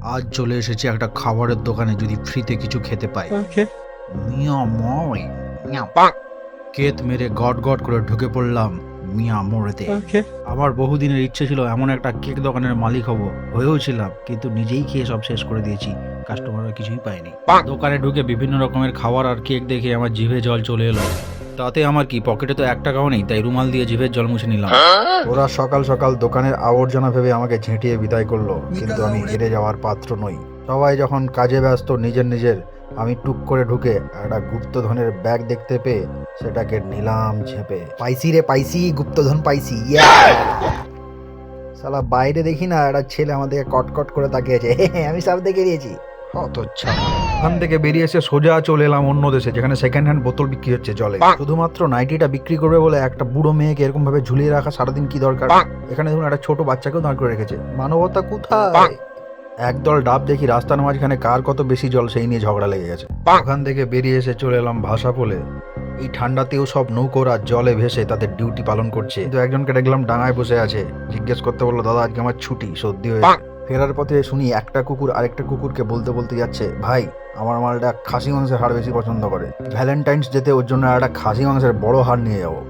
আজ চলে এসেছি একটা খাবারের দোকানে, যদি ফ্রিতে কিছু খেতে পাই। মিয়া মই মিয়া পাক কেত মেরে গট গট করে ঢুকে পড়লাম মিয়া মোড়েতে। আমার বহুদিনের ইচ্ছে ছিল এমন একটা কেক দোকানের মালিক হব, হয়েও ছিলাম, কিন্তু নিজেই খেয়ে সব শেষ করে দিয়েছি। কাস্টমাররা কিছুই পায়নি। দোকানে ঢুকে বিভিন্ন রকমের খাবার আর কেক দেখে আমার জিভে জল চলে এলো। তাতে আমার কি, পকেটে তো 1 টাকাও নেই, তাই রুমাল দিয়ে জিভের জল মুছে নিলাম। ওরা সকাল সকাল দোকানের আবর্জনা ভেবে আমাকে ঝেঁটিয়ে বিদায় করলো, কিন্তু আমি হেরে যাওয়ার পাত্র নই। সবাই যখন কাজে ব্যস্ত নিজের নিজের, আমি টুক করে ঢুকে একটা গুপ্তধনের ব্যাগ দেখতে পেয়ে সেটাকে নিলাম ঝেপে। পাইছি রে পাইছি, গুপ্তধন পাইছি। শালা বাইরে দেখি না একটা ছেলে আমাদেরকে কটকট করে তাকিয়েছে। আমি সব দেখে দিয়েছি। ওখান থেকে বেরিয়ে এসে সোজা চলে এলাম অন্য দেশে, যেখানে সেকেন্ড হ্যান্ড বোতল বিক্রি হচ্ছে জলে। শুধুমাত্র নাইটিটা বিক্রি করবে বলে একটা বুড়ো মেয়েকে এরকম ভাবে ঝুলিয়ে রাখা সারাদিন কি দরকার? এখানে ধরুন একটা ছোট বাচ্চাকেও দাঁড় করে রেখেছে। মানবতা কোথায়? একদল ডাব দেখি রাস্তার মাঝখানে কার কত বেশি জল সেই নিয়ে ঝগড়া লেগে গেছে। ওখান থেকে বেরিয়ে এসে চলে এলাম ভাষাপোলে। এই ঠান্ডাতেও সব নৌকোরা জলে ভেসে তাদের ডিউটি পালন করছে, কিন্তু একজনকে দেখলাম ডাঙায় বসে আছে। জিজ্ঞেস করতে বললো, দাদা আজকে আমার ছুটি, সর্দি হয়েছে। ফেরার পথে শুনি একটা কুকুর আরেকটা কুকুরকে বলতে বলতে যাচ্ছে, ভাই আমার মালটা খাসি মাংসের হাড় বেশি পছন্দ করে, ভ্যালেন্টাইন্স ডেতে ওর জন্য একটা খাসি মাংসের বড় হাড় নিয়ে যাবো।